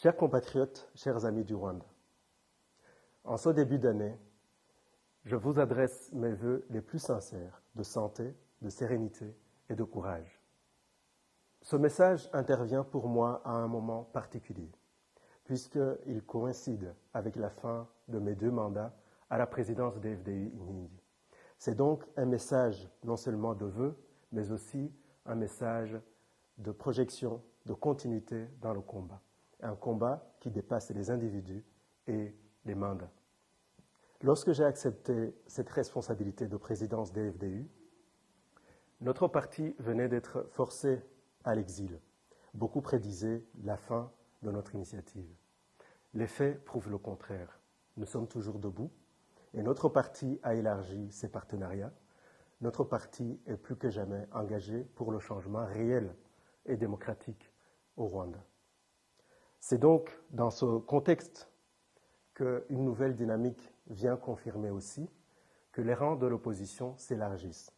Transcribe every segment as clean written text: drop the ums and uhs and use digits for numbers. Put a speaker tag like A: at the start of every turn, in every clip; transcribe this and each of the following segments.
A: Chers compatriotes, chers amis du Rwanda, en ce début d'année, je vous adresse mes vœux les plus sincères de santé, de sérénité et de courage. Ce message intervient pour moi à un moment particulier, puisqu'il coïncide avec la fin de mes 2 mandats à la présidence des FDU Inkingi. C'est donc un message non seulement de vœux, mais aussi un message de projection, de continuité dans le combat. Un combat qui dépasse les individus et les mandats. Lorsque j'ai accepté cette responsabilité de présidence des FDU, notre parti venait d'être forcé à l'exil. Beaucoup prédisaient la fin de notre initiative. Les faits prouvent le contraire. Nous sommes toujours debout et notre parti a élargi ses partenariats. Notre parti est plus que jamais engagé pour le changement réel et démocratique au Rwanda. C'est donc dans ce contexte qu'une nouvelle dynamique vient confirmer aussi que les rangs de l'opposition s'élargissent.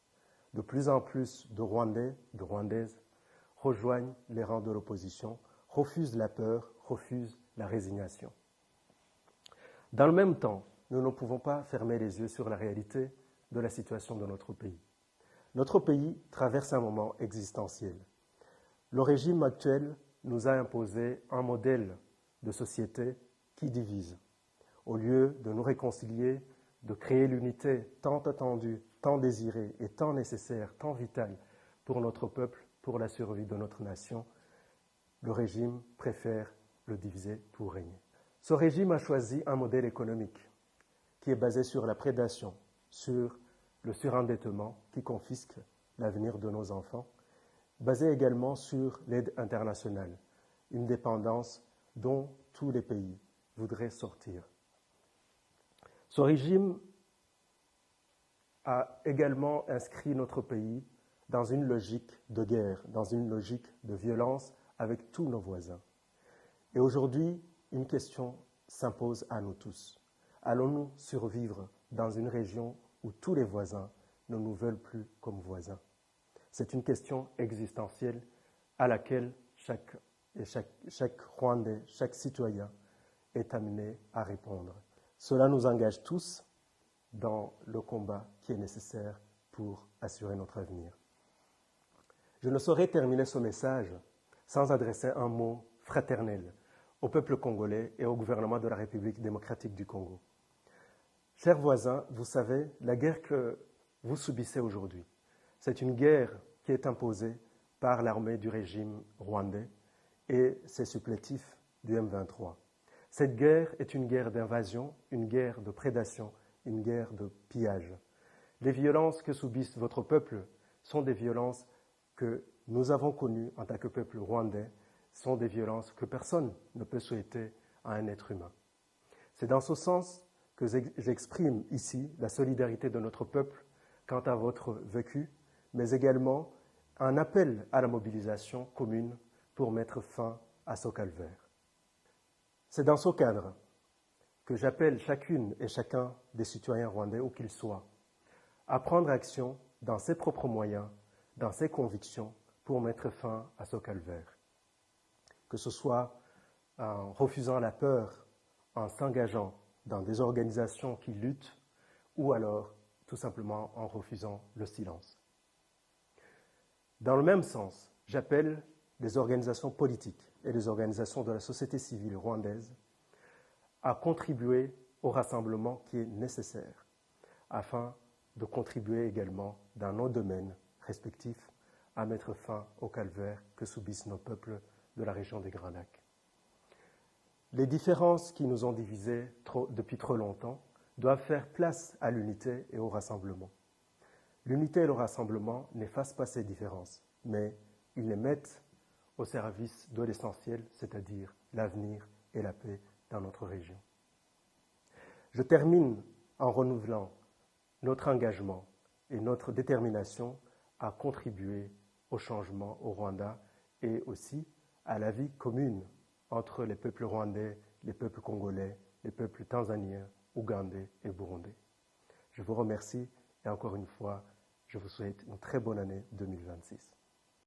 A: De plus en plus de Rwandais, de Rwandaises rejoignent les rangs de l'opposition, refusent la peur, refusent la résignation. Dans le même temps, nous ne pouvons pas fermer les yeux sur la réalité de la situation de notre pays. Notre pays traverse un moment existentiel. Le régime actuel nous a imposé un modèle de société qui divise. Au lieu de nous réconcilier, de créer l'unité tant attendue, tant désirée et tant nécessaire, tant vitale pour notre peuple, pour la survie de notre nation, le régime préfère le diviser pour régner. Ce régime a choisi un modèle économique qui est basé sur la prédation, sur le surendettement qui confisque l'avenir de nos enfants, basé également sur l'aide internationale, une dépendance dont tous les pays voudraient sortir. Ce régime a également inscrit notre pays dans une logique de guerre, dans une logique de violence avec tous nos voisins. Et aujourd'hui, une question s'impose à nous tous. Allons-nous survivre dans une région où tous les voisins ne nous veulent plus comme voisins? C'est une question existentielle à laquelle chaque Rwandais, chaque citoyen est amené à répondre. Cela nous engage tous dans le combat qui est nécessaire pour assurer notre avenir. Je ne saurais terminer ce message sans adresser un mot fraternel au peuple congolais et au gouvernement de la République démocratique du Congo. Chers voisins, vous savez, la guerre que vous subissez aujourd'hui, c'est une guerre qui est imposée par l'armée du régime rwandais et ses supplétifs du M23. Cette guerre est une guerre d'invasion, une guerre de prédation, une guerre de pillage. Les violences que subissent votre peuple sont des violences que nous avons connues en tant que peuple rwandais, sont des violences que personne ne peut souhaiter à un être humain. C'est dans ce sens que j'exprime ici la solidarité de notre peuple quant à votre vécu, mais également un appel à la mobilisation commune pour mettre fin à ce calvaire. C'est dans ce cadre que j'appelle chacune et chacun des citoyens rwandais, où qu'ils soient, à prendre action dans ses propres moyens, dans ses convictions, pour mettre fin à ce calvaire. Que ce soit en refusant la peur, en s'engageant dans des organisations qui luttent, ou alors tout simplement en refusant le silence. Dans le même sens, j'appelle les organisations politiques et les organisations de la société civile rwandaise à contribuer au rassemblement qui est nécessaire, afin de contribuer également dans nos domaines respectifs à mettre fin au calvaire que subissent nos peuples de la région des Grands Lacs. Les différences qui nous ont divisés depuis trop longtemps doivent faire place à l'unité et au rassemblement. L'unité et le rassemblement n'effacent pas ces différences, mais ils les mettent au service de l'essentiel, c'est-à-dire l'avenir et la paix dans notre région. Je termine en renouvelant notre engagement et notre détermination à contribuer au changement au Rwanda et aussi à la vie commune entre les peuples rwandais, les peuples congolais, les peuples tanzaniens, ougandais et burundais. Je vous remercie et encore une fois, je vous souhaite une très bonne année 2026.